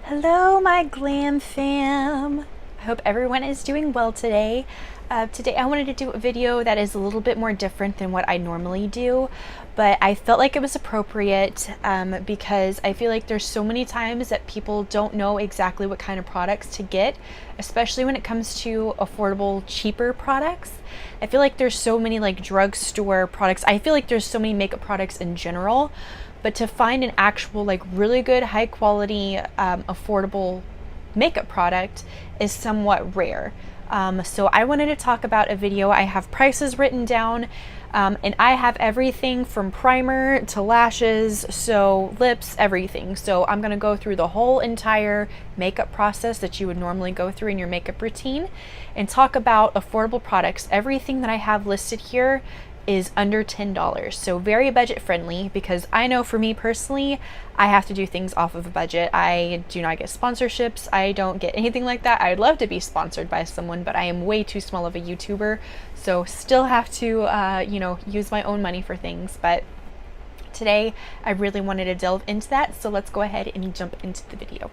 Hello, my glam fam. I hope everyone is doing well today. Today I wanted to do a video that is a little bit more different than what I normally do, but I felt like it was appropriate because I feel like there's so many times that people don't know exactly what kind of products to get, especially when it comes to affordable, cheaper products. I feel like there's so many like drugstore products. I feel like there's so many makeup products in general. But to find an actual like really good high quality affordable makeup product is somewhat rare. So I wanted to talk about a video. I have prices written down and I have everything from primer to lashes, so lips, everything. So I'm going to go through the whole entire makeup process that you would normally go through in your makeup routine and talk about affordable products. Everything that I have listed here is under $10, so very budget friendly, because I know for me personally, I have to do things off of a budget. I do not get sponsorships. I don't get anything like that. I'd love to be sponsored by someone, but I am way too small of a YouTuber, so still have to use my own money for things. But today I really wanted to delve into that, so let's go ahead and jump into the video.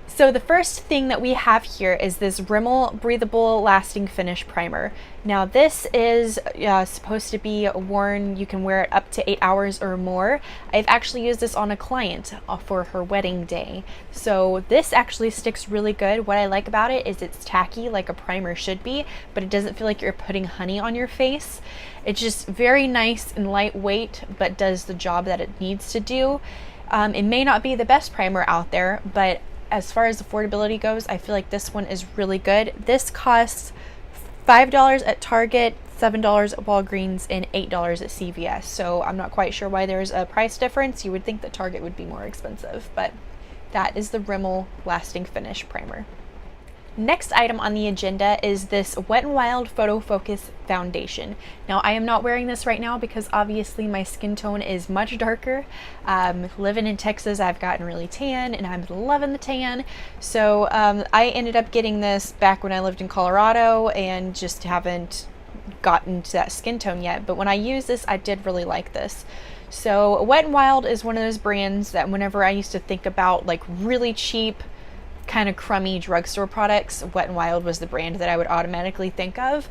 So the first thing that we have here is this Rimmel Breathable Lasting Finish Primer. Now this is supposed to be worn, you can wear it up to 8 hours or more. I've actually used this on a client for her wedding day. So this actually sticks really good. What I like about it is it's tacky like a primer should be, but it doesn't feel like you're putting honey on your face. It's just very nice and lightweight, but does the job that it needs to do. It may not be the best primer out there, but as far as affordability goes, I feel like this one is really good. This costs $5 at Target, $7 at Walgreens, and $8 at CVS. So I'm not quite sure why there's a price difference. You would think that Target would be more expensive, but that is the Rimmel Lasting Finish Primer. Next item on the agenda is this Wet n Wild Photo Focus Foundation. Now I am not wearing this right now because obviously my skin tone is much darker. Living in Texas, I've gotten really tan and I'm loving the tan. So I ended up getting this back when I lived in Colorado and just haven't gotten to that skin tone yet. But when I use this, I did really like this. So Wet n Wild is one of those brands that whenever I used to think about like really cheap, kind of crummy drugstore products, Wet n Wild was the brand that I would automatically think of.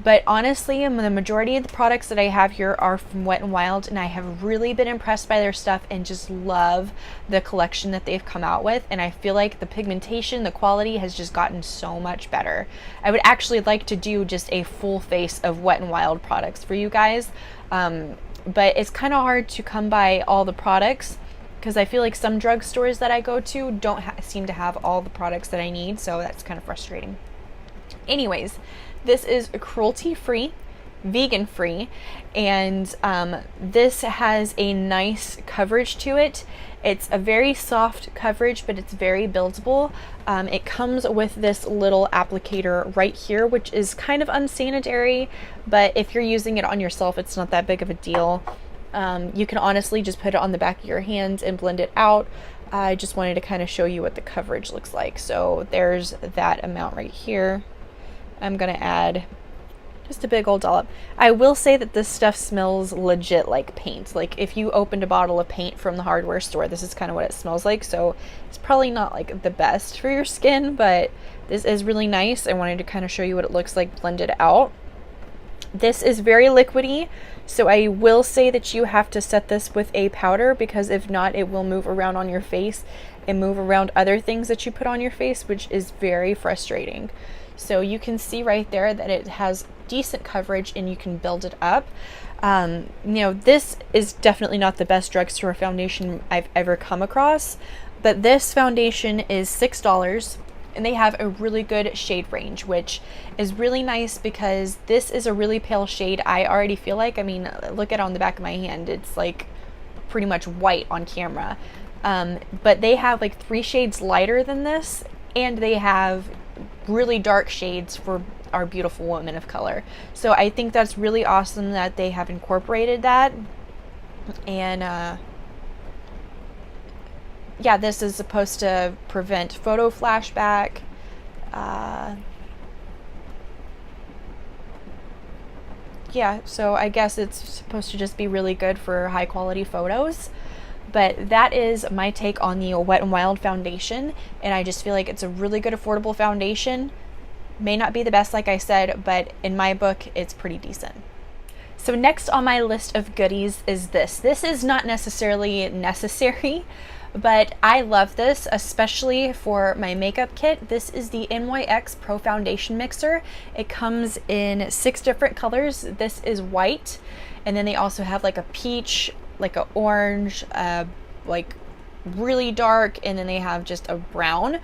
But honestly, the majority of the products that I have here are from Wet n Wild, and I have really been impressed by their stuff and just love the collection that they've come out with. And I feel like the pigmentation, the quality has just gotten so much better. I would actually like to do just a full face of Wet n Wild products for you guys, but it's kind of hard to come by all the products, because I feel like some drugstores that I go to don't seem to have all the products that I need, so that's kind of frustrating. Anyways, this is cruelty-free, vegan-free, and this has a nice coverage to it. It's a very soft coverage, but it's very buildable. It comes with this little applicator right here, which is kind of unsanitary, but if you're using it on yourself, it's not that big of a deal. You can honestly just put it on the back of your hands and blend it out. I just wanted to kind of show you what the coverage looks like. So there's that amount right here. I'm going to add just a big old dollop. I will say that this stuff smells legit like paint. Like if you opened a bottle of paint from the hardware store, this is kind of what it smells like. So it's probably not like the best for your skin, but this is really nice. I wanted to kind of show you what it looks like blended out. This is very liquidy, so I will say that you have to set this with a powder, because if not, it will move around on your face and move around other things that you put on your face, which is very frustrating. So you can see right there that it has decent coverage and you can build it up. This is definitely not the best drugstore foundation I've ever come across, but this foundation is $6. And they have a really good shade range, which is really nice because this is a really pale shade. I already feel like, I mean, look at it on the back of my hand. It's like pretty much white on camera. But they have like 3 shades lighter than this, and they have really dark shades for our beautiful women of color. So I think that's really awesome that they have incorporated that. And yeah, this is supposed to prevent photo flashback. Yeah, so I guess it's supposed to just be really good for high quality photos. But that is my take on the Wet n Wild foundation, and I just feel like it's a really good affordable foundation. May not be the best, like I said, but in my book, it's pretty decent. So next on my list of goodies is this. This is not necessarily necessary, but I love this, especially for my makeup kit. This is the NYX Pro Foundation Mixer. It comes in 6 different colors. This is white, and then they also have like a peach, like a orange, like really dark, and then they have just a brown.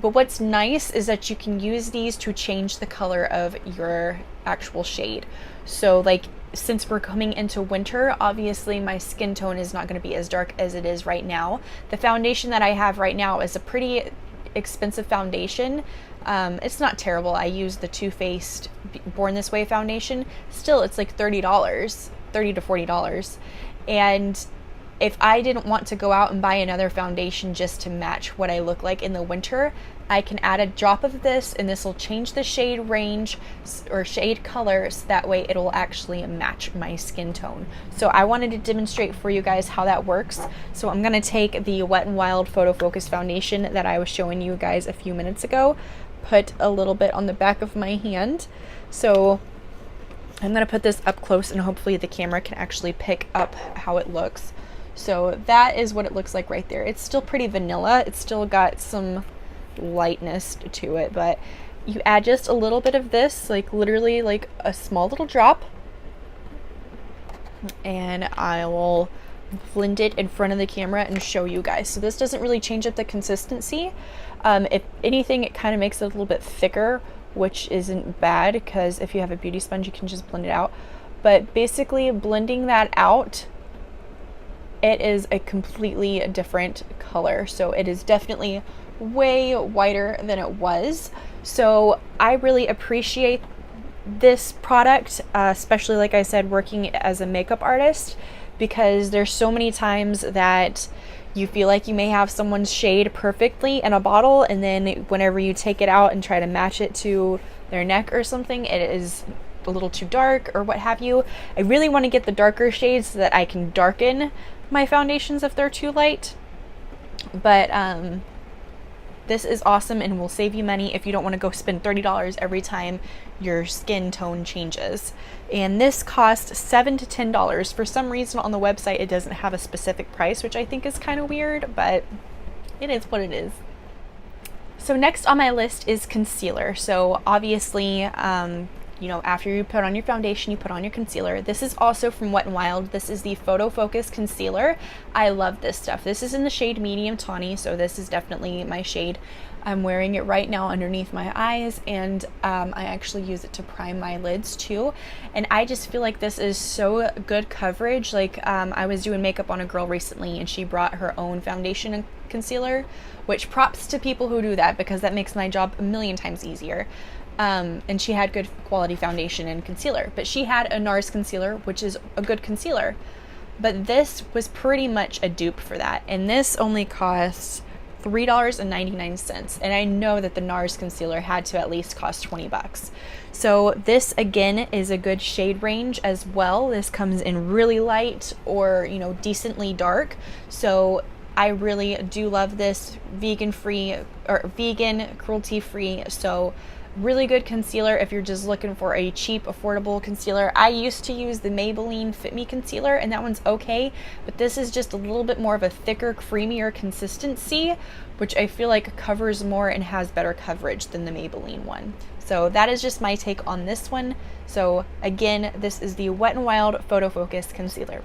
But what's nice is that you can use these to change the color of your actual shade. So like, since we're coming into winter, obviously my skin tone is not going to be as dark as it is right now. The foundation that I have right now is a pretty expensive foundation. It's not terrible. I use the Too Faced Born This Way foundation. Still, it's like $30 to $40. And if I didn't want to go out and buy another foundation just to match what I look like in the winter, I can add a drop of this, and this will change the shade range or shade color, so that way it'll actually match my skin tone. So I wanted to demonstrate for you guys how that works. So I'm going to take the Wet n Wild Photo Focus foundation that I was showing you guys a few minutes ago, put a little bit on the back of my hand. So I'm going to put this up close, and hopefully the camera can actually pick up how it looks. So that is what it looks like right there. It's still pretty vanilla. It's still got some lightness to it, but you add just a little bit of this, like literally like a small little drop, and I will blend it in front of the camera and show you guys. So this doesn't really change up the consistency. If anything, it kind of makes it a little bit thicker, which isn't bad, because if you have a beauty sponge, you can just blend it out. But basically blending that out, it is a completely different color. So it is definitely way whiter than it was. So I really appreciate this product, especially like I said, working as a makeup artist, because there's so many times that you feel like you may have someone's shade perfectly in a bottle, and then whenever you take it out and try to match it to their neck or something, it is a little too dark or what have you. I really want to get the darker shades so that I can darken my foundations if they're too light. But this is awesome and will save you money if you don't want to go spend $30 every time your skin tone changes. And this costs $7 to $10. For some reason on the website it doesn't have a specific price, which I think is kind of weird, but it is what it is. So next on my list is concealer. So obviously, you know, after you put on your foundation, you put on your concealer. This is also from Wet n Wild. This is the Photo Focus Concealer. I love this stuff. This is in the shade Medium Tawny, so this is definitely my shade. I'm wearing it right now underneath my eyes, and I actually use it to prime my lids too. And I just feel like this is so good coverage. Like I was doing makeup on a girl recently, and she brought her own foundation and concealer, which props to people who do that, because that makes my job a million times easier. And she had good quality foundation and concealer, but she had a NARS concealer, which is a good concealer, but this was pretty much a dupe for that. And this only costs $3.99, and I know that the NARS concealer had to at least cost 20 bucks. So this again is a good shade range as well. This comes in really light or, you know, decently dark. So I really do love this, vegan free or vegan cruelty free. So really good concealer if you're just looking for a cheap, affordable concealer. I used to use the Maybelline Fit Me concealer, and that one's okay, but this is just a little bit more of a thicker, creamier consistency, which I feel like covers more and has better coverage than the Maybelline one. So that is just my take on this one. So again, this is the Wet n Wild Photo Focus Concealer.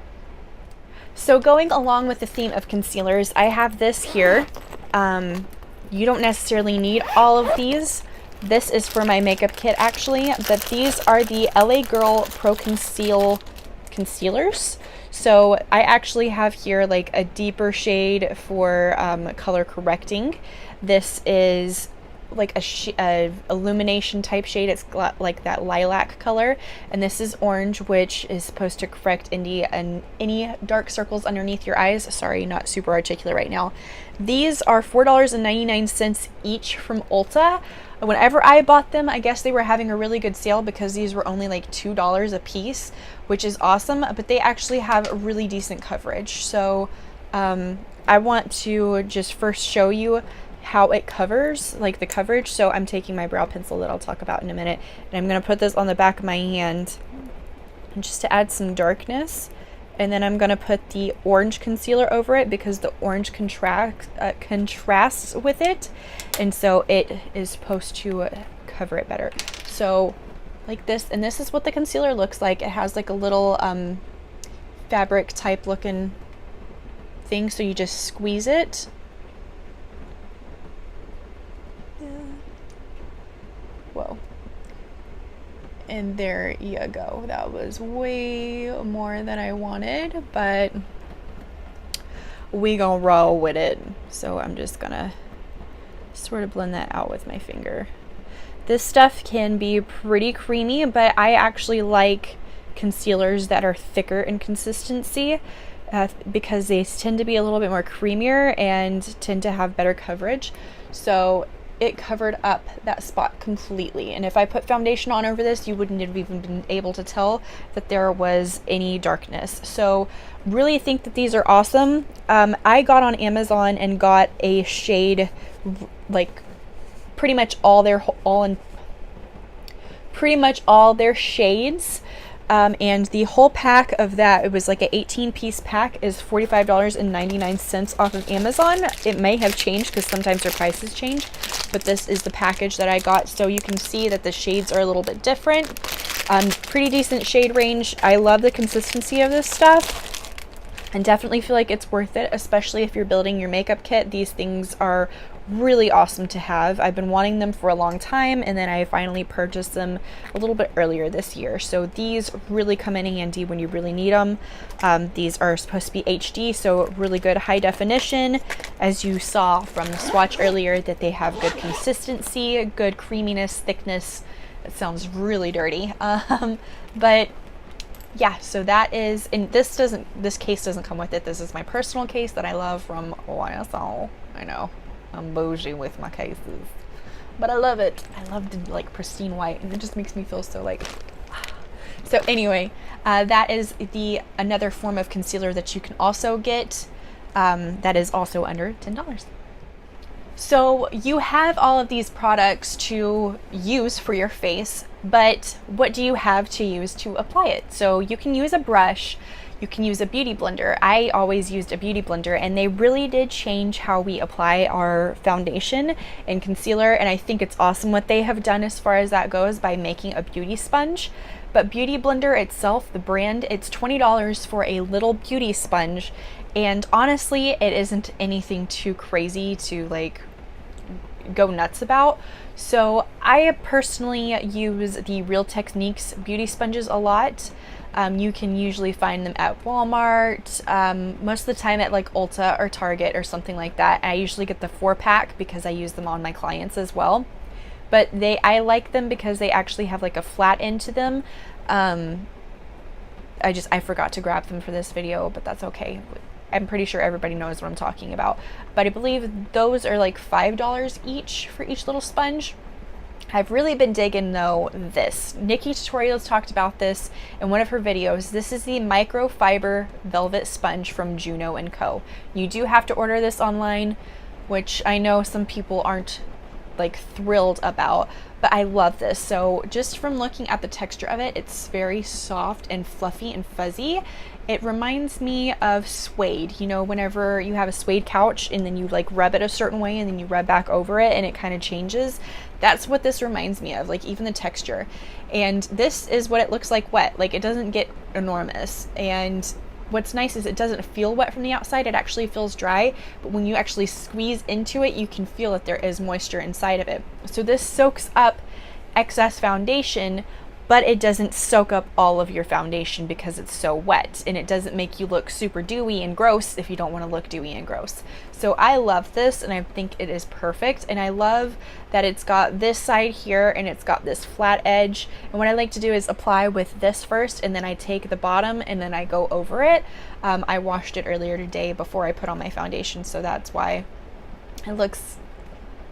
So going along with the theme of concealers, I have this here. You don't necessarily need all of these. This is for my makeup kit actually, but these are the LA Girl Pro Conceal concealers. So I actually have here like a deeper shade for color correcting. This is like a illumination type shade. It's like that lilac color, and this is orange, which is supposed to correct any dark circles underneath your eyes. Sorry, not super articulate right now. These are $4.99 each from Ulta. Whenever I bought them, I guess they were having a really good sale because these were only like $2 a piece, which is awesome, but they actually have a really decent coverage. So I want to just first show you how it covers, like the coverage. So I'm taking my brow pencil that I'll talk about in a minute, and I'm going to put this on the back of my hand just to add some darkness. And then I'm going to put the orange concealer over it because the orange contrasts with it. And so it is supposed to cover it better. So like this, and this is what the concealer looks like. It has like a little fabric type looking thing. So you just squeeze it. Whoa. And there you go. That was way more than I wanted, but we gonna roll with it. So I'm just gonna sort of blend that out with my finger. This stuff can be pretty creamy, but I actually like concealers that are thicker in consistency because they tend to be a little bit more creamier and tend to have better coverage. So it covered up that spot completely, and if I put foundation on over this, you wouldn't have even been able to tell that there was any darkness. So really think that these are awesome. I got on Amazon and got a shade, like pretty much all their shades, and the whole pack of that, it was like an 18-piece pack, is $45.99 off of Amazon. It may have changed because sometimes their prices change, but this is the package that I got. So you can see that the shades are a little bit different. Pretty decent shade range. I love the consistency of this stuff and definitely feel like it's worth it, especially if you're building your makeup kit. These things are really awesome to have. I've been wanting them for a long time, and then I finally purchased them a little bit earlier this year. So these really come in handy when you really need them. These are supposed to be HD, so really good high definition, as you saw from the swatch earlier, that they have good consistency, good creaminess, thickness. It sounds really dirty, but yeah, so that is, and this case doesn't come with it. This is my personal case that I love from YSL. I know I'm bougie with my cases, but I love it. I love the like pristine white, and it just makes me feel so like so anyway, that is another form of concealer that you can also get, that is also under $10. So you have all of these products to use for your face, but what do you have to use to apply it? So you can use a brush, you can use a beauty blender. I always used a beauty blender, and they really did change how we apply our foundation and concealer, and I think it's awesome what they have done as far as that goes by making a beauty sponge. But Beauty Blender itself, the brand, it's $20 for a little beauty sponge, and honestly it isn't anything too crazy to like go nuts about. So I personally use the Real Techniques beauty sponges a lot. You can usually find them at Walmart, most of the time at like Ulta or Target or something like that. I usually get the 4-pack because I use them on my clients as well. But I like them because they actually have like a flat end to them. I forgot to grab them for this video, but that's okay. I'm pretty sure everybody knows what I'm talking about. But I believe those are like $5 each for each little sponge. I've really been digging though this. Nikki Tutorials talked about this in one of her videos. This is the microfiber velvet sponge from Juno & Co. You do have to order this online, which I know some people aren't like thrilled about, but I love this. So just from looking at the texture of it, it's very soft and fluffy and fuzzy. It reminds me of suede. You know, whenever you have a suede couch and then you like rub it a certain way and then you rub back over it and it kind of changes. That's what this reminds me of, like even the texture. And this is what it looks like wet. Like it doesn't get enormous. And what's nice is it doesn't feel wet from the outside. It actually feels dry, but when you actually squeeze into it, you can feel that there is moisture inside of it. So this soaks up excess foundation, but it doesn't soak up all of your foundation because it's so wet, and it doesn't make you look super dewy and gross if you don't want to look dewy and gross. So I love this, and I think it is perfect, and I love that it's got this side here and it's got this flat edge. And what I like to do is apply with this first, and then I take the bottom and then I go over it. I washed it earlier today before I put on my foundation, so that's why it looks,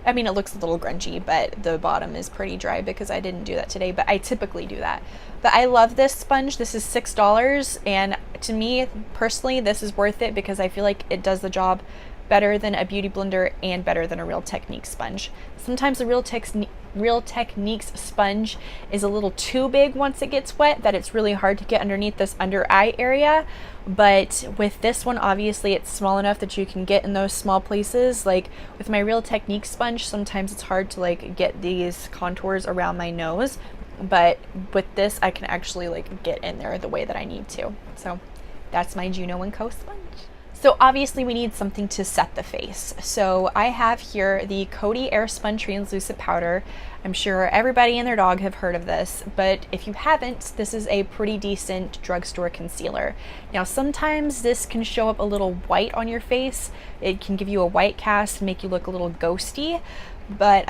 I mean, it looks a little grungy, but the bottom is pretty dry because I didn't do that today, but I typically do that. But I love this sponge. This is $6, and to me personally, this is worth it because I feel like it does the job better than a beauty blender and better than a Real Techniques sponge. Sometimes the Real Techniques sponge is a little too big once it gets wet, that it's really hard to get underneath this under eye area. But with this one, obviously it's small enough that you can get in those small places. Like with my Real Techniques sponge, sometimes it's hard to like get these contours around my nose, but with this I can actually like get in there the way that I need to. So that's my Juno & Co sponge. So obviously we need something to set the face. So I have here the Coty Airspun Translucent Powder. I'm sure everybody and their dog have heard of this, but if you haven't, this is a pretty decent drugstore concealer. Now sometimes this can show up a little white on your face. It can give you a white cast and make you look a little ghosty, but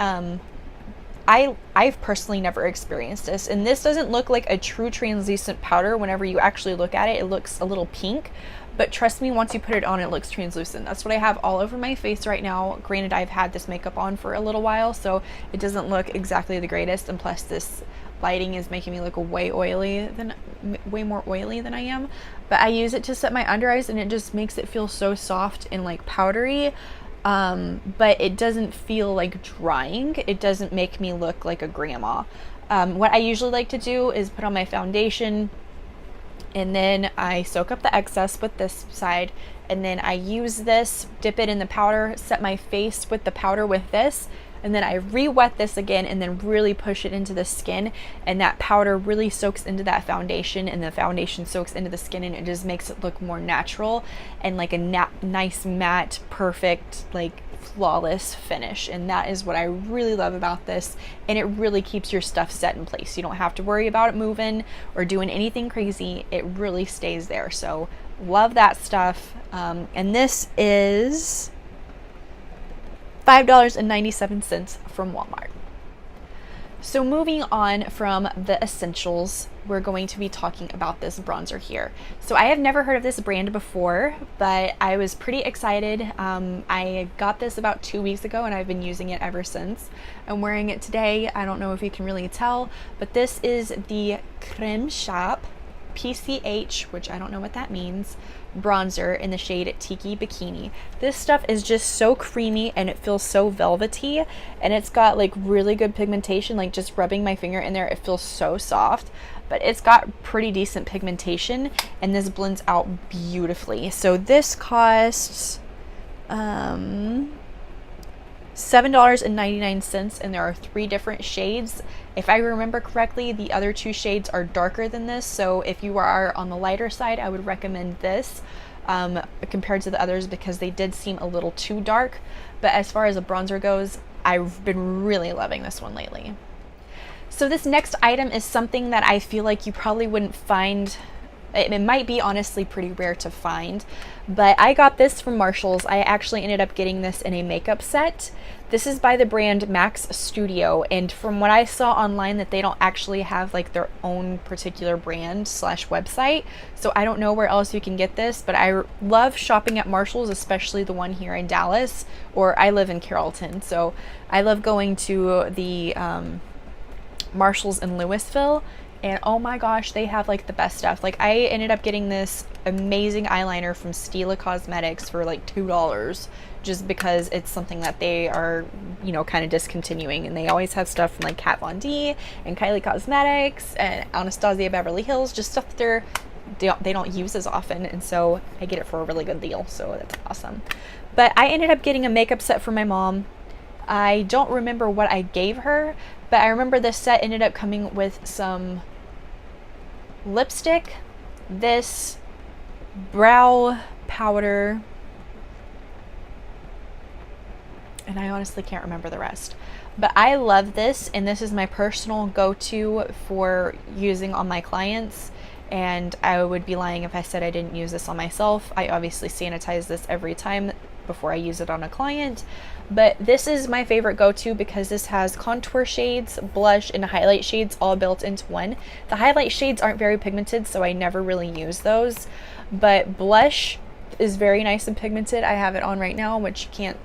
I've personally never experienced this, and this doesn't look like a true translucent powder. Whenever you actually look at it, it looks a little pink, but trust me, once you put it on, it looks translucent. That's what I have all over my face right now. Granted, I've had this makeup on for a little while, so it doesn't look exactly the greatest, and plus this lighting is making me look way more oily than I am. But I use it to set my under eyes, and it just makes it feel so soft and like powdery. But it doesn't feel like drying. It doesn't make me look like a grandma. What I usually like to do is put on my foundation, and then I soak up the excess with this side, and then I use this, dip it in the powder, set my face with the powder with this, and then I re-wet this again and then really push it into the skin, and that powder really soaks into that foundation, and the foundation soaks into the skin, and it just makes it look more natural and like a nice matte, perfect, like flawless finish. And that is what I really love about this, and it really keeps your stuff set in place. You don't have to worry about it moving or doing anything crazy. It really stays there. So love that stuff. And this is $5.97 from Walmart. So moving on from the essentials, we're going to be talking about this bronzer here. So I have never heard of this brand before, but I was pretty excited. I got this about 2 weeks ago, and I've been using it ever since. I'm wearing it today. I don't know if you can really tell, but this is the Creme Shop PCH, which I don't know what that means, bronzer in the shade Tiki Bikini. This stuff is just so creamy, and it feels so velvety, and it's got like really good pigmentation. Like just rubbing my finger in there, it feels so soft, but it's got pretty decent pigmentation, and this blends out beautifully. So this costs $7.99, and there are 3 different shades. If I remember correctly, the other 2 shades are darker than this, so if you are on the lighter side, I would recommend this compared to the others, because they did seem a little too dark. But as far as a bronzer goes, I've been really loving this one lately. So this next item is something that I feel like you probably wouldn't find. It might be honestly pretty rare to find, but I got this from Marshall's. I actually ended up getting this in a makeup set. This is by the brand Max Studio, and from what I saw online, that they don't actually have like their own particular brand / website, so I don't know where else you can get this, but I love shopping at Marshall's, especially the one here in Dallas, or I live in Carrollton, so I love going to the Marshall's in Louisville. And oh my gosh, they have like the best stuff. Like I ended up getting this amazing eyeliner from Stila Cosmetics for like $2, just because it's something that they are, you know, kind of discontinuing, and they always have stuff from like Kat Von D and Kylie Cosmetics and Anastasia Beverly Hills, just stuff that they don't use as often, and so I get it for a really good deal, so that's awesome. But I ended up getting a makeup set for my mom. I don't remember what I gave her, but I remember this set ended up coming with some lipstick, this brow powder, and I honestly can't remember the rest. But I love this, and this is my personal go-to for using on my clients, and I would be lying if I said I didn't use this on myself. I obviously sanitize this every time before I use it on a client, but this is my favorite go-to because this has contour shades, blush, and highlight shades all built into one. The highlight shades aren't very pigmented, so I never really use those, but blush is very nice and pigmented. I have it on right now, which you can't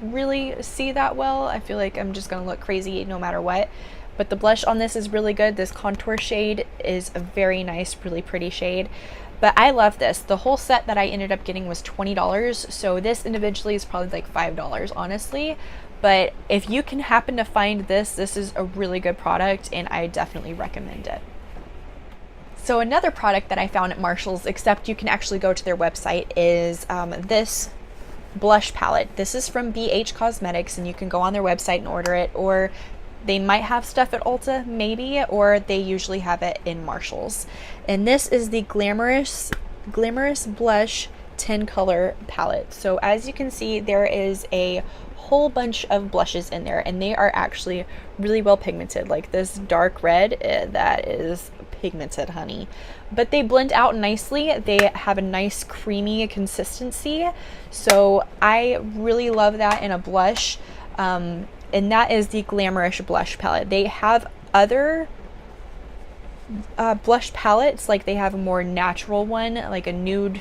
really see that well. I feel like I'm just gonna look crazy no matter what, but the blush on this is really good. This contour shade is a very nice, really pretty shade. But I love this. The whole set that I ended up getting was $20. So this individually is probably like $5, honestly. But if you can happen to find this, this is a really good product and I definitely recommend it. So another product that I found at Marshall's, except you can actually go to their website, is this blush palette. This is from BH Cosmetics, and you can go on their website and order it, or they might have stuff at Ulta, maybe, or they usually have it in Marshall's. And this is the Glamorous Blush 10 color palette. So as you can see, there is a whole bunch of blushes in there, and they are actually really well pigmented. Like this dark red, that is pigmented, honey. But they blend out nicely. They have a nice creamy consistency. So I really love that in a blush. And that is the Glamorous Blush palette. They have other blush palettes, like they have a more natural one, like a nude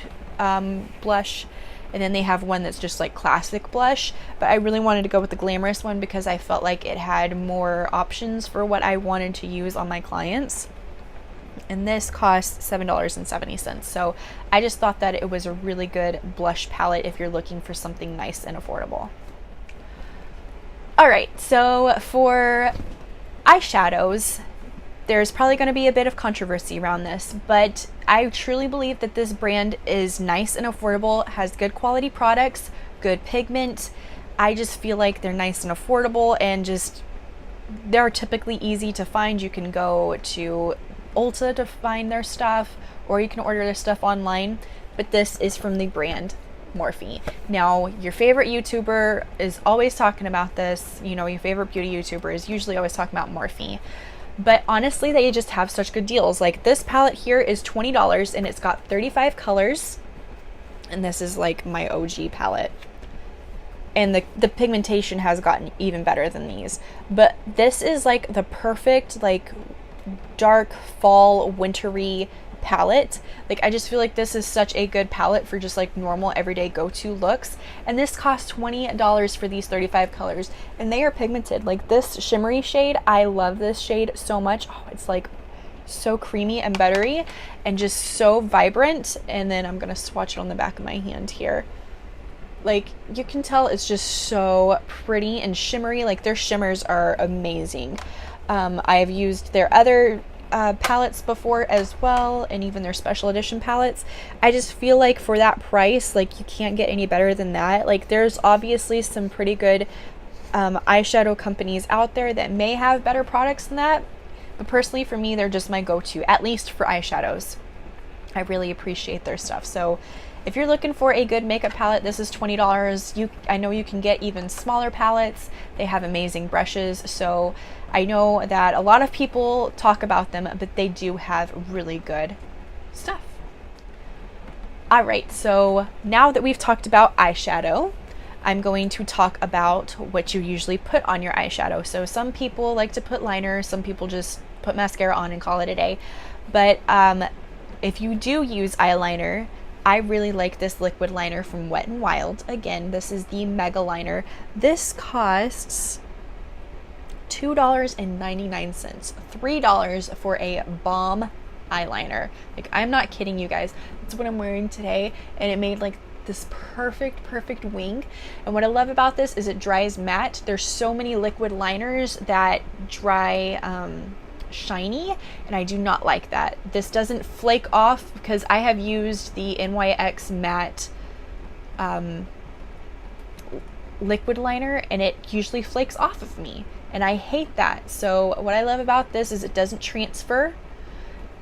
blush, and then they have one that's just like classic blush, but I really wanted to go with the Glamorous one because I felt like it had more options for what I wanted to use on my clients. And this costs $7.70. So I just thought that it was a really good blush palette if you're looking for something nice and affordable. All right, so for eyeshadows, there's probably going to be a bit of controversy around this, but I truly believe that this brand is nice and affordable, has good quality products, good pigment. I just feel like they're nice and affordable, and just they're typically easy to find. You can go to Ulta to find their stuff, or you can order their stuff online, but this is from the brand MORPHE. Now, your favorite YouTuber is always talking about this. You know, your favorite beauty YouTuber is usually always talking about MORPHE. But honestly, they just have such good deals. Like this palette here is $20 and it's got 35 colors. And this is like my OG palette. And the pigmentation has gotten even better than these. But this is like the perfect like dark fall wintry palette. Like I just feel like this is such a good palette for just like normal everyday go-to looks. And this costs $20 for these 35 colors, and they are pigmented. Like this shimmery shade, I love this shade so much. Oh, it's like so creamy and buttery and just so vibrant. And then I'm gonna swatch it on the back of my hand here. Like you can tell it's just so pretty and shimmery. Like their shimmers are amazing. I've used their other palettes before as well, and even their special edition palettes. I just feel like for that price, like you can't get any better than that. Like there's obviously some pretty good eyeshadow companies out there that may have better products than that, but personally for me, they're just my go-to, at least for eyeshadows. I really appreciate their stuff. So if you're looking for a good makeup palette, this is $20. I know you can get even smaller palettes. They have amazing brushes. So I know that a lot of people talk about them, but they do have really good stuff. All right, so now that we've talked about eyeshadow, I'm going to talk about what you usually put on your eyeshadow. So some people like to put liner, some people just put mascara on and call it a day. But if you do use eyeliner, I really like this liquid liner from Wet n Wild. Again, this is the Mega Liner. This costs $2.99, $3 for a bomb eyeliner. Like I'm not kidding you guys. That's what I'm wearing today, and it made like this perfect wing. And what I love about this is it dries matte. There's so many liquid liners that dry shiny, and I do not like that. This doesn't flake off because I have used the NYX matte liquid liner, and it usually flakes off of me, and I hate that. So what I love about this is it doesn't transfer.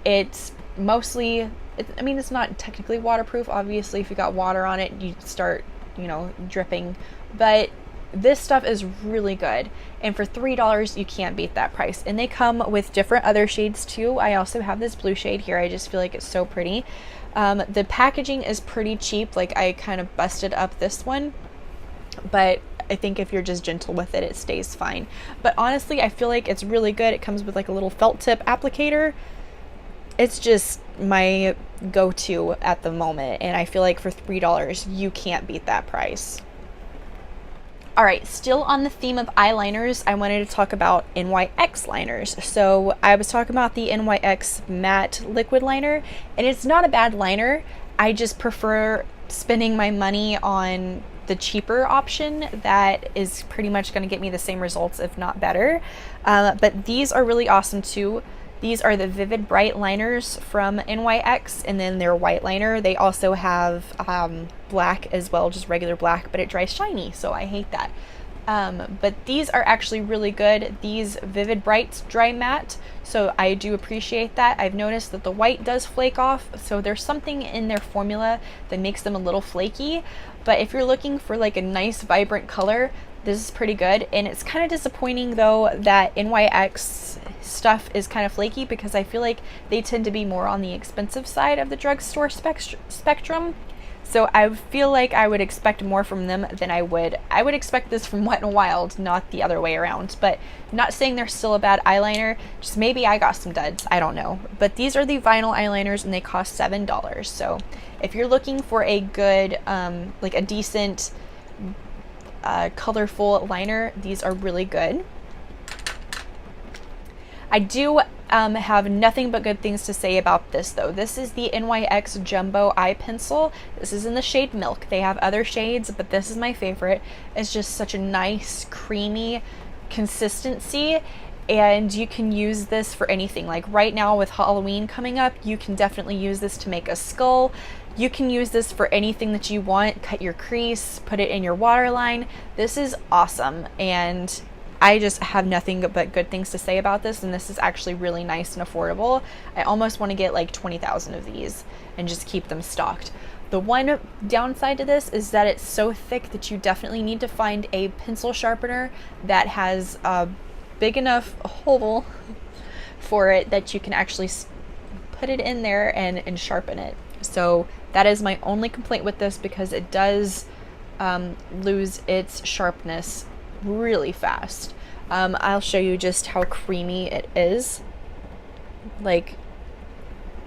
It's mostly, I mean, it's not technically waterproof. Obviously, if you got water on it, you start, you know, dripping, but this stuff is really good, and for $3 you can't beat that price. And they come with different other shades too. I also have this blue shade here. I just feel like it's so pretty. The packaging is pretty cheap. Like I kind of busted up this one, but I think if you're just gentle with it, it stays fine. But honestly, I feel like it's really good. It comes with like a little felt tip applicator. It's just my go-to at the moment, and I feel like for $3 you can't beat that price. All right, still on the theme of eyeliners, I wanted to talk about NYX liners. So I was talking about the NYX matte liquid liner, and it's not a bad liner. I just prefer spending my money on the cheaper option that is pretty much going to get me the same results, if not better. But these are really awesome too. These are the Vivid Bright liners from NYX, and then their white liner. They also have black as well, just regular black, but it dries shiny, so I hate that. But these are actually really good. These Vivid Brights dry matte, so I do appreciate that. I've noticed that the white does flake off, so there's something in their formula that makes them a little flaky. But if you're looking for like a nice vibrant color, this is pretty good. And it's kind of disappointing though that NYX stuff is kind of flaky, because I feel like they tend to be more on the expensive side of the drugstore spectrum. So I feel like I would expect more from them than I would expect this from Wet n Wild, not the other way around. But not saying they're still a bad eyeliner, just maybe I got some duds, I don't know. But these are the vinyl eyeliners, and they cost $7. So if you're looking for a good, like a decent, colorful liner, these are really good. I do have nothing but good things to say about this though. This is the NYX Jumbo Eye Pencil. This is in the shade Milk. They have other shades, but this is my favorite. It's just such a nice, creamy consistency, and you can use this for anything. Like right now with Halloween coming up, you can definitely use this to make a skull. You can use this for anything that you want. Cut your crease, put it in your waterline. This is awesome, and I just have nothing but good things to say about this, and this is actually really nice and affordable. I almost want to get like 20,000 of these and just keep them stocked. The one downside to this is that it's so thick that you definitely need to find a pencil sharpener that has a big enough hole for it that you can actually put it in there and sharpen it. So that is my only complaint with this, because it does lose its sharpness really fast. I'll show you just how creamy it is. Like,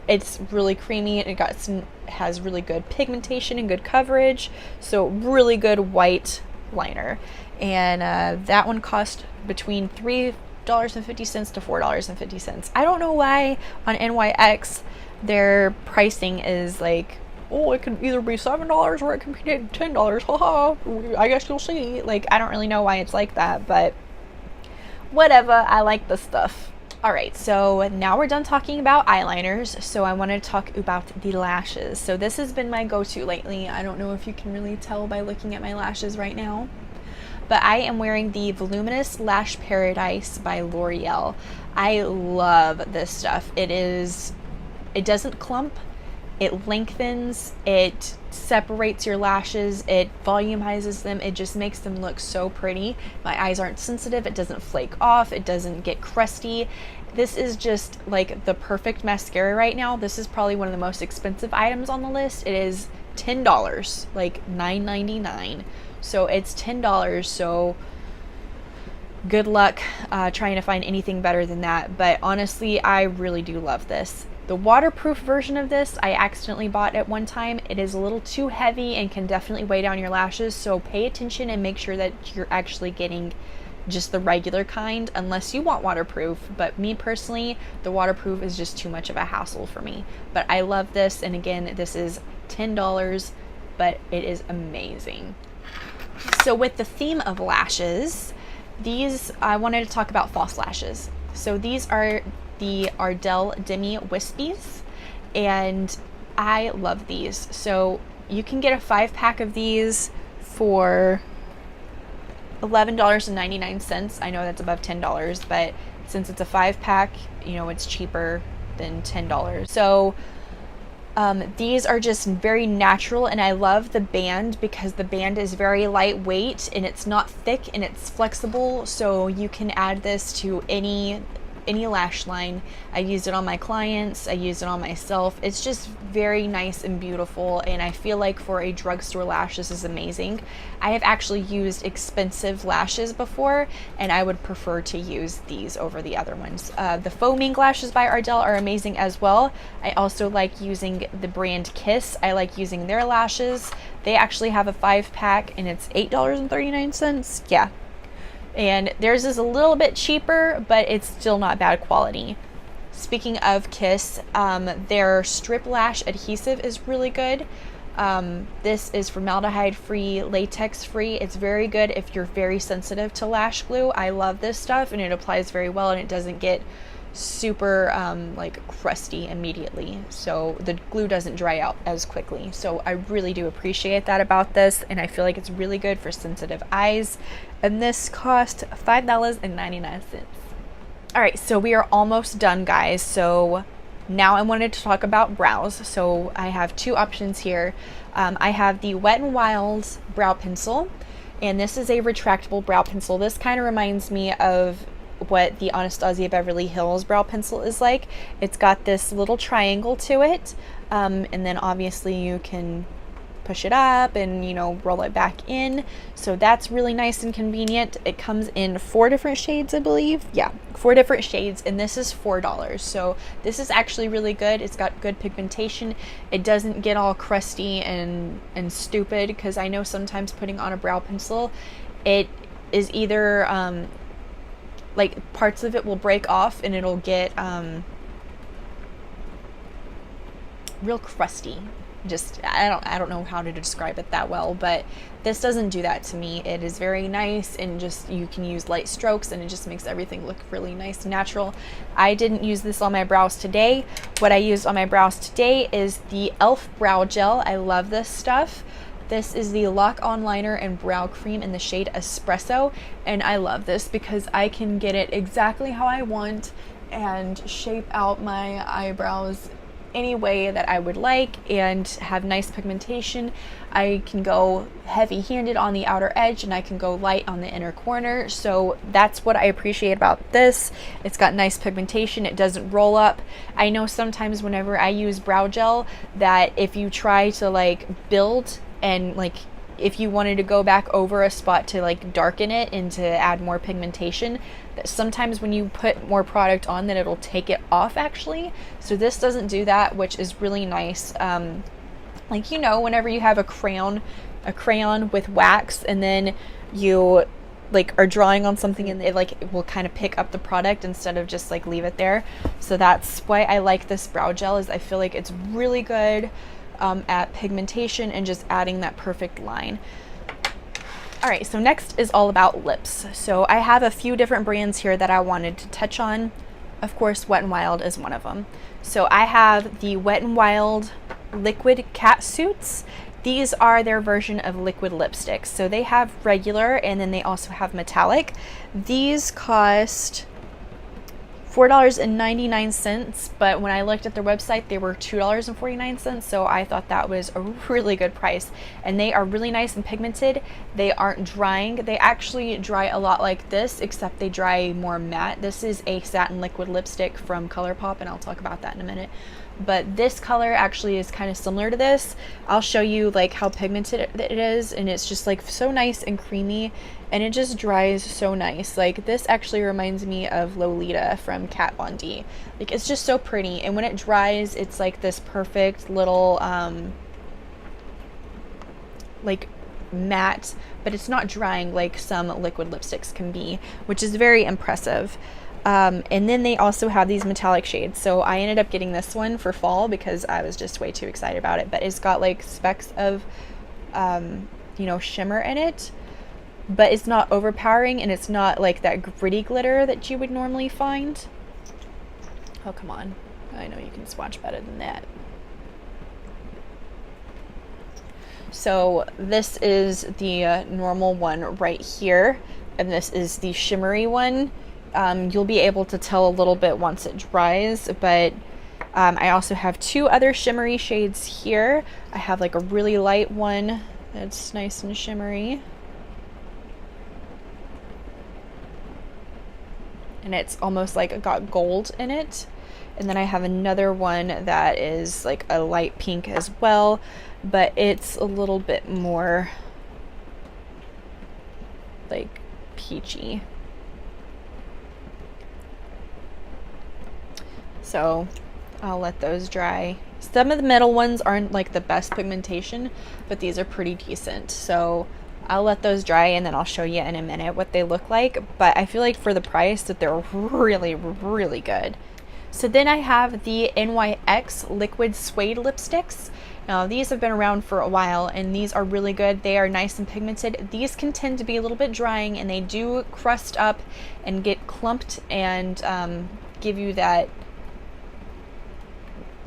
it's really creamy, and it has really good pigmentation and good coverage, so really good white liner. And that one cost between $3.50 to $4.50. I don't know why on NYX their pricing is like, oh, it could either be $7 or it can be $10. Haha, I guess you'll see. Like, I don't really know why it's like that, but whatever. I like the stuff. All right, so now we're done talking about eyeliners, so I want to talk about the lashes. So this has been my go-to lately. I don't know if you can really tell by looking at my lashes right now, but I am wearing the Voluminous Lash Paradise by L'Oreal. I love this stuff. It doesn't clump. It lengthens, it separates your lashes, it volumizes them, it just makes them look so pretty. My eyes aren't sensitive, it doesn't flake off, it doesn't get crusty. This is just like the perfect mascara right now. This is probably one of the most expensive items on the list. It is $10, like $9.99. So it's $10, so good luck trying to find anything better than that. But honestly, I really do love this. The waterproof version of this I accidentally bought at one time. It is a little too heavy and can definitely weigh down your lashes, so pay attention and make sure that you're actually getting just the regular kind, unless you want waterproof. But me personally, the waterproof is just too much of a hassle for me. But I love this, and again, this is $10, but it is amazing. So with the theme of lashes, I wanted to talk about false lashes. So these are the Ardell Demi Wispies, and I love these. So you can get a 5-pack of these for $11.99. I know that's above $10, but since it's a 5-pack, you know, it's cheaper than $10. So these are just very natural, and I love the band because the band is very lightweight and it's not thick and it's flexible, so you can add this to any any lash line. I used it on my clients, I used it on myself. It's just very nice and beautiful, and I feel like for a drugstore lash, this is amazing. I have actually used expensive lashes before, and I would prefer to use these over the other ones. The foaming lashes by Ardell are amazing as well. I also like using the brand Kiss. I like using their lashes. They actually have a 5-pack, and it's $8.39. Yeah. And theirs is a little bit cheaper, but it's still not bad quality. Speaking of Kiss, their strip lash adhesive is really good. This is formaldehyde free, latex free. It's very good if you're very sensitive to lash glue. I love this stuff, and it applies very well, and it doesn't get super like crusty immediately, so the glue doesn't dry out as quickly. So I really do appreciate that about this, and I feel like it's really good for sensitive eyes. And this cost $5.99. All right, so we are almost done, guys. So now I wanted to talk about brows. So I have two options here. I have the Wet n Wild brow pencil, and this is a retractable brow pencil. This kind of reminds me of what the Anastasia Beverly Hills brow pencil is like. It's got this little triangle to it, and then obviously you can push it up and, you know, roll it back in. So that's really nice and convenient. It comes in 4 different shades, I believe. Yeah, 4 different shades, and this is $4. So this is actually really good. It's got good pigmentation. It doesn't get all crusty and stupid, because I know sometimes putting on a brow pencil, it is either like parts of it will break off and it'll get real crusty. Just I don't know how to describe it that well, but this doesn't do that to me. It is very nice, and just you can use light strokes, and it just makes everything look really nice and natural. I didn't use this on my brows today. What I used on my brows today is the e.l.f. brow gel. I love this stuff. This is the Lock On Liner and Brow Cream in the shade Espresso, and I love this because I can get it exactly how I want and shape out my eyebrows any way that I would like and have nice pigmentation. I can go heavy-handed on the outer edge, and I can go light on the inner corner. So that's what I appreciate about this. It's got nice pigmentation. It doesn't roll up. I know sometimes whenever I use brow gel that if you try to like build, and like if you wanted to go back over a spot to like darken it and to add more pigmentation, that sometimes when you put more product on, that it'll take it off actually. So this doesn't do that, which is really nice. Like, you know, whenever you have a crayon with wax, and then you like are drawing on something, and it will kind of pick up the product instead of just like leave it there. So that's why I like this brow gel, is I feel like it's really good at pigmentation and just adding that perfect line. All right, so next is all about lips. So I have a few different brands here that I wanted to touch on. Of course, Wet n Wild is one of them. So I have the Wet n Wild Liquid Cat Suits. These are their version of liquid lipsticks. So they have regular, and then they also have metallic. These cost $4.99, but when I looked at their website, they were $2.49, so I thought that was a really good price. And they are really nice and pigmented. They aren't drying. They actually dry a lot like this, except they dry more matte. This is a satin liquid lipstick from ColourPop, and I'll talk about that in a minute. But this color actually is kind of similar to this. I'll show you like how pigmented it is, and it's just like so nice and creamy, and it just dries so nice. Like this actually reminds me of Lolita from Kat Von D. Like it's just so pretty, and when it dries, it's like this perfect little like matte, but it's not drying like some liquid lipsticks can be, which is very impressive. And then they also have these metallic shades. So I ended up getting this one for fall because I was just way too excited about it. But it's got like specks of, you know, shimmer in it, but it's not overpowering, and it's not like that gritty glitter that you would normally find. Oh, come on. I know you can swatch better than that. So this is the normal one right here, and this is the shimmery one. You'll be able to tell a little bit once it dries, but I also have two other shimmery shades here. I have like a really light one that's nice and shimmery. and it's almost like got gold in it. And then I have another one that is like a light pink as well, but it's a little bit more like peachy. So I'll let those dry. Some of the middle ones aren't like the best pigmentation, but these are pretty decent. So I'll let those dry and then I'll show you in a minute what they look like. But I feel like for the price that they're really, really good. So then I have the NYX Liquid Suede Lipsticks. Now these have been around for a while and these are really good. They are nice and pigmented. These can tend to be a little bit drying and they do crust up and get clumped and give you that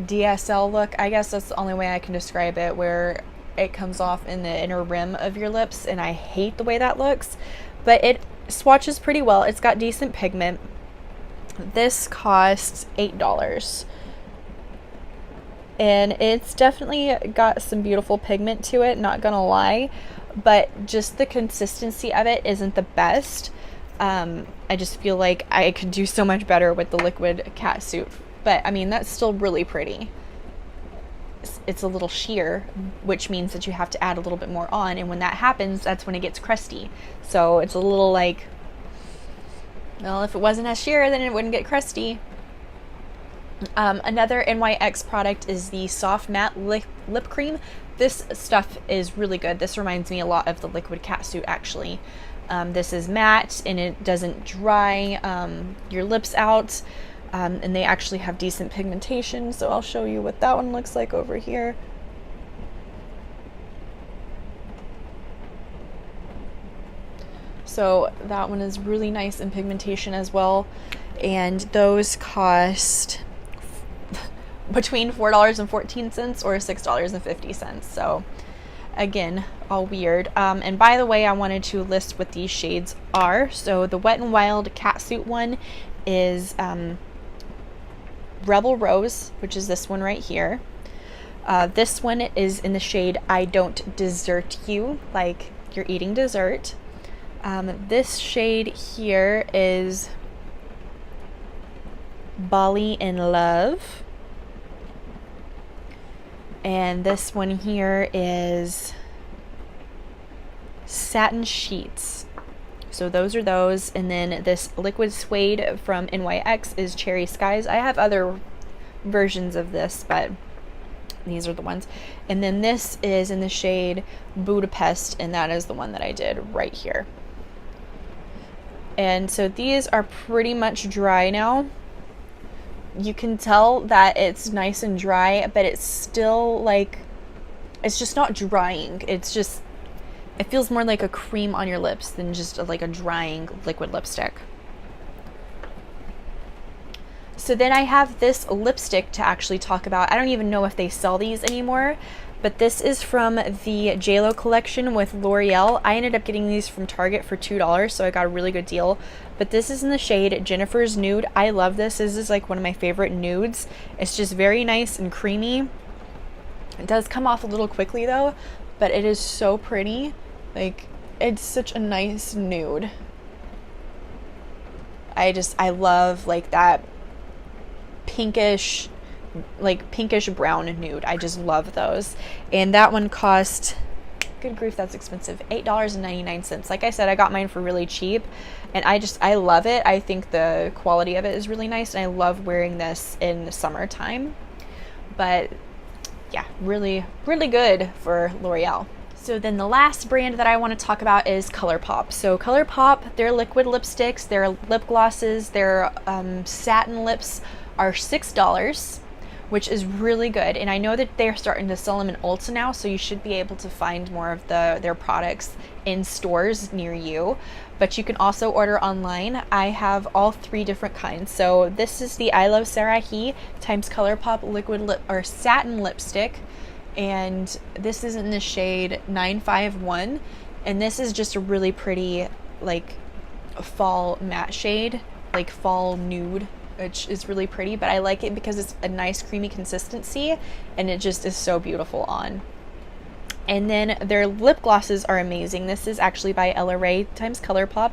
DSL look. I guess that's the only way I can describe it, where it comes off in the inner rim of your lips, and I hate the way that looks, but it swatches pretty well. It's got decent pigment. This costs $8 and it's definitely got some beautiful pigment to it, not gonna lie, but just the consistency of it isn't the best. I just feel like I could do so much better with the liquid catsuit. But I mean, that's still really pretty. It's a little sheer, which means that you have to add a little bit more on. And when that happens, that's when it gets crusty. So it's a little like, well, if it wasn't as sheer, then it wouldn't get crusty. Another NYX product is the Soft Matte Lip Cream. This stuff is really good. This reminds me a lot of the liquid catsuit, actually. This is matte and it doesn't dry your lips out. And they actually have decent pigmentation, so I'll show you what that one looks like over here. So that one is really nice in pigmentation as well, and those cost between $4.14 or $6.50. So again, all weird. And by the way, I wanted to list what these shades are. So the Wet n Wild Catsuit one is Rebel Rose, which is this one right here. This one is in the shade I Don't Desert You, like you're eating dessert. This shade here is Bali in Love. And this one here is Satin Sheets. So those are those, and then this Liquid Suede from NYX is Cherry Skies. I have other versions of this, but these are the ones. And then this is in the shade Budapest, and that is the one that I did right here. And so these are pretty much dry now. You can tell that it's nice and dry, but it's still like, it's just not drying. It's just, it feels more like a cream on your lips than just like a drying liquid lipstick. So then I have this lipstick to actually talk about. I don't even know if they sell these anymore, but this is from the JLo collection with L'Oreal. I ended up getting these from Target for $2, so I got a really good deal. But this is in the shade Jennifer's Nude. I love this. This is like one of my favorite nudes. It's just very nice and creamy. It does come off a little quickly though, but it is so pretty. Like, it's such a nice nude. I love like that pinkish brown nude. I just love those. And that one cost, good grief, that's expensive, $8.99. Like I said, I got mine for really cheap, and I love it. I think the quality of it is really nice, and I love wearing this in the summertime. But yeah, really, really good for L'Oreal. So then the last brand that I want to talk about is ColourPop. So ColourPop, their liquid lipsticks, their lip glosses, their satin lips are $6, which is really good. And I know that they're starting to sell them in Ulta now, so you should be able to find more of their products in stores near you. But you can also order online. I have all three different kinds. So this is the I Love Sarahi times ColourPop liquid lip or satin lipstick. And this is in the shade 951, and this is just a really pretty like fall matte shade, like fall nude, which is really pretty, but I like it because it's a nice creamy consistency and it just is so beautiful on. And then their lip glosses are amazing. This is actually by Ella Rae times ColourPop,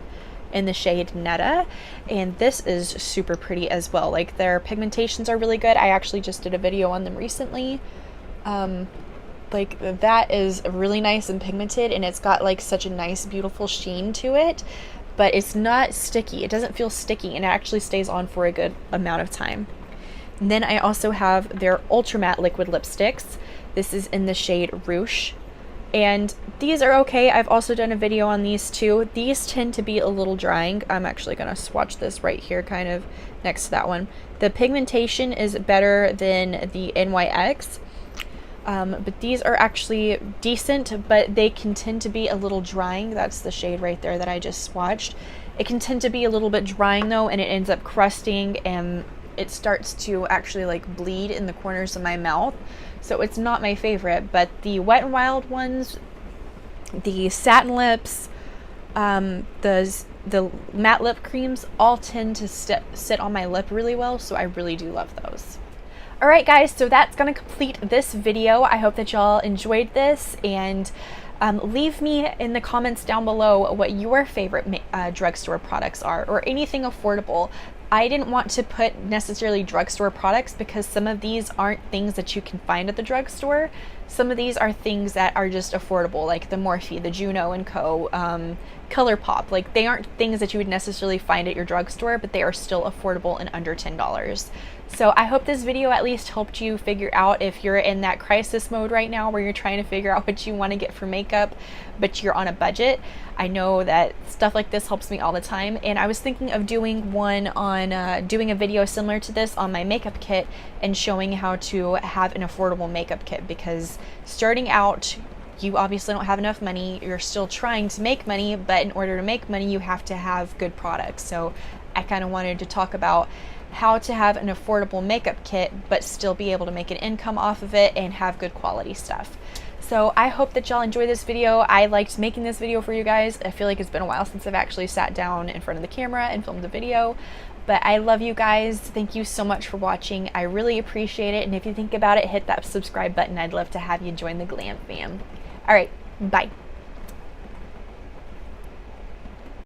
in the shade Netta, and this is super pretty as well. Like, their pigmentations are really good. I actually just did a video on them recently. Like, that is really nice and pigmented, and it's got like such a nice beautiful sheen to it, but it's not sticky. It doesn't feel sticky, and it actually stays on for a good amount of time. And then I also have their Ultra Matte liquid lipsticks. This is in the shade Ruche, and these are okay. I've also done a video on these too. These tend to be a little drying. I'm actually gonna swatch this right here, kind of next to that one. The pigmentation is better than the NYX, but these are actually decent, but they can tend to be a little drying. That's the shade right there that I just swatched. It can tend to be a little bit drying though, and it ends up crusting, and it starts to actually like bleed in the corners of my mouth. So it's not my favorite, but the Wet n Wild ones, the satin lips, the matte lip creams all tend to sit on my lip really well, so I really do love those. Alright guys, so that's going to complete this video. I hope that y'all enjoyed this, and leave me in the comments down below what your favorite drugstore products are, or anything affordable. I didn't want to put necessarily drugstore products because some of these aren't things that you can find at the drugstore. Some of these are things that are just affordable, like the Morphe, the Juno & Co., ColourPop. Like, they aren't things that you would necessarily find at your drugstore, but they are still affordable and under $10. So I hope this video at least helped you figure out if you're in that crisis mode right now where you're trying to figure out what you want to get for makeup, but you're on a budget. I know that stuff like this helps me all the time, and I was thinking of doing one on doing a video similar to this on my makeup kit and showing how to have an affordable makeup kit, because starting out, you obviously don't have enough money. You're still trying to make money, but in order to make money, you have to have good products. So I kind of wanted to talk about how to have an affordable makeup kit but still be able to make an income off of it and have good quality stuff. So I hope that y'all enjoy this video. I liked making this video for you guys. I feel like it's been a while since I've actually sat down in front of the camera and filmed a video, but I love you guys. Thank you so much for watching. I really appreciate it, and if you think about it, hit that subscribe button. I'd love to have you join the Glam fam. All right, bye.